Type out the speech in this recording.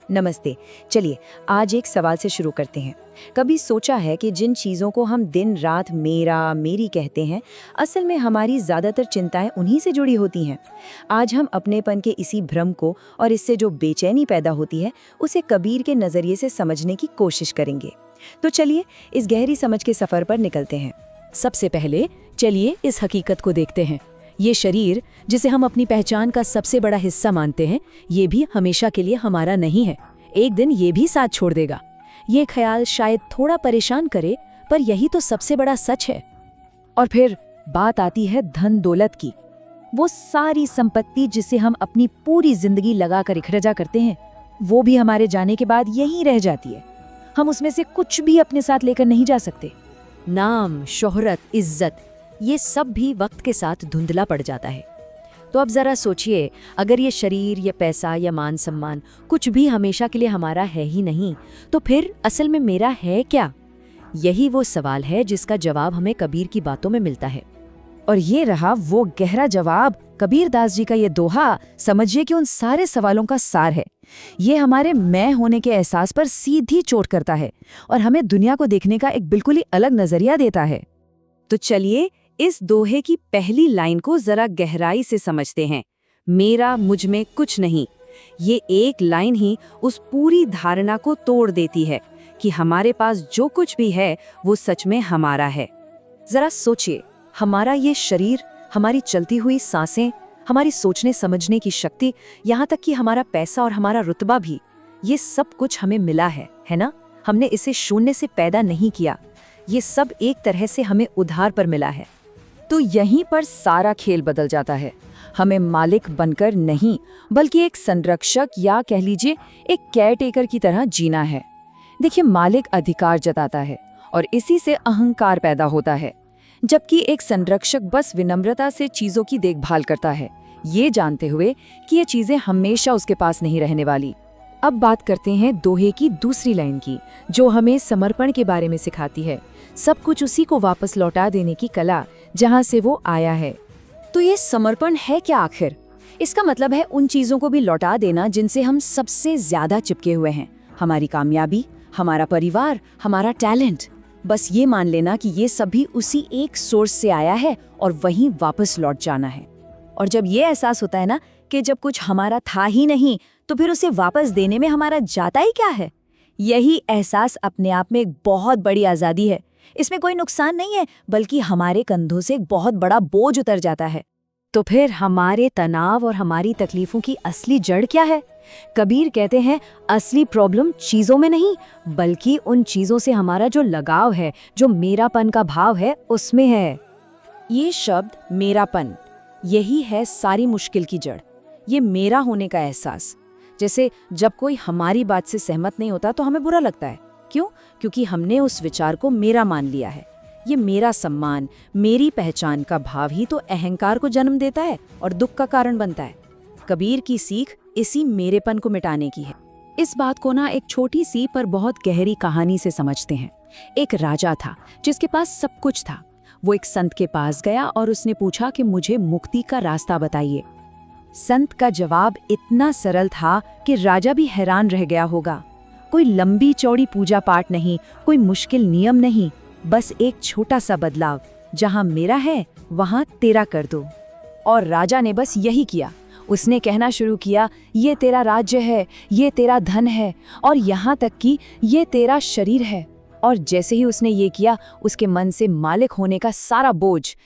नमस्ते। चलिए आज एक सवाल से शुरू करते हैं। कभी सोचा है कि जिन चीज़ों को हम दिन रात मेरा मेरी कहते हैं, असल में हमारी ज़्यादातर चिंताएं उन्हीं से जुड़ी होती हैं। आज हम अपनेपन के इसी भ्रम को और इससे जो बेचैनी पैदा होती है उसे कबीर के नज़रिए से समझने की कोशिश करेंगे। तो चलिए इस गहरी समझ के सफ़र पर निकलते हैं। सबसे पहले चलिए इस हकीकत को देखते हैं। ये शरीर जिसे हम अपनी पहचान का सबसे बड़ा हिस्सा मानते हैं, ये भी हमेशा के लिए हमारा नहीं है। एक दिन ये भी साथ छोड़ देगा। ये ख्याल शायद थोड़ा परेशान करे, पर यही तो सबसे बड़ा सच है। और फिर बात आती है धन दौलत की। वो सारी संपत्ति जिसे हम अपनी पूरी जिंदगी लगाकर इकट्ठा करते हैं, वो भी हमारे जाने के बाद यहीं रह जाती है। हम उसमें से कुछ भी अपने साथ लेकर नहीं जा सकते। नाम, शोहरत, इज्जत, ये सब भी वक्त के साथ धुंधला पड़ जाता है। तो अब जरा सोचिए, अगर ये शरीर या पैसा या मान सम्मान कुछ भी हमेशा के लिए हमारा है ही नहीं, तो फिर असल में मेरा है क्या? यही वो सवाल है जिसका जवाब हमें कबीर की बातों में मिलता है। और ये रहा वो गहरा जवाब, कबीर दास जी का ये दोहा समझिए कि उन सारे सवालों का सार है। ये हमारे मैं होने के एहसास पर सीधी चोट करता है और हमें दुनिया को देखने का एक बिल्कुल ही अलग नजरिया देता है। तो चलिए इस दोहे की पहली लाइन को जरा गहराई से समझते हैं। मेरा मुझ में कुछ नहीं। ये एक लाइन ही उस पूरी धारणा को तोड़ देती है कि हमारे पास जो कुछ भी है वो सच में हमारा है। जरा सोचिए, हमारा ये शरीर, हमारी चलती हुई सांसें, हमारी सोचने समझने की शक्ति, यहाँ तक कि हमारा पैसा और हमारा रुतबा भी, ये सब कुछ हमें मिला है ना? हमने इसे शून्य से पैदा नहीं किया। ये सब एक तरह से हमें उधार पर मिला है। तो यहीं पर सारा खेल बदल जाता है। हमें मालिक बनकर नहीं, बल्कि एक संरक्षक या कह लीजिए एक केयरटेकर की तरह जीना है। देखिए, मालिक अधिकार जताता है और इसी से अहंकार पैदा होता है, जबकि एक संरक्षक बस विनम्रता से चीजों की देखभाल करता है, ये जानते हुए कि ये चीजें हमेशा उसके पास नहीं रहने वाली। अब बात करते हैं दोहे की दूसरी लाइन की, जो हमें समर्पण के बारे में सिखाती है। सब कुछ उसी को वापस लौटा देने की कला, जहां से वो आया है। तो ये समर्पण है क्या आखिर? इसका मतलब है उन चीजों को भी लौटा देना जिनसे हम सबसे ज्यादा चिपके हुए हैं। हमारी कामयाबी, हमारा परिवार, हमारा टैलेंट। बस ये मान लेना कि ये सभी उसी एक सोर्स से आया है और वहीं वापस लौट जाना है। और जब ये एहसास होता है ना कि जब कुछ हमारा था ही नहीं, तो फिर उसे वापस देने में हमारा जाता ही क्या है, यही एहसास अपने आप में एक बहुत बड़ी आज़ादी है। इसमें कोई नुकसान नहीं है, बल्कि हमारे कंधों से एक बहुत बड़ा बोझ उतर जाता है। तो फिर हमारे तनाव और हमारी तकलीफों की असली जड़ क्या है? कबीर कहते हैं, असली प्रॉब्लम चीज़ों में नहीं, बल्कि उन चीज़ों से हमारा जो लगाव है, जो मेरापन का भाव है, उसमें है। ये शब्द मेरापन, यही है सारी मुश्किल की जड़। ये मेरा होने का एहसास। जैसे जब कोई हमारी बात से सहमत नहीं होता तो हमें बुरा लगता है। क्यों? क्योंकि हमने उस विचार को मेरा मान लिया है। ये मेरा सम्मान, मेरी पहचान का भाव ही तो अहंकार को जन्म देता है और दुख का कारण बनता है। कबीर की सीख इसी मेरेपन को मिटाने की है। इस बात को ना एक छोटी सी पर बहुत गहरी कहानी से समझते हैं। एक राजा था जिसके पास सब कुछ था। वो एक संत के पास गया और उसने पूछा कि मुझे मुक्ति का रास्ता बताइए। संत का जवाब इतना सरल था कि राजा भी हैरान रह गया होगा। कोई लंबी चौड़ी पूजा पाठ नहीं, कोई मुश्किल नियम नहीं, बस एक छोटा सा बदलाव, जहां मेरा है वहां तेरा कर दो। और राजा ने बस यही किया। उसने कहना शुरू किया, ये तेरा राज्य है, ये तेरा धन है, और यहाँ तक कि ये तेरा शरीर है। और जैसे ही उसने ये किया, उसके मन से मालिक होने का सारा बोझ,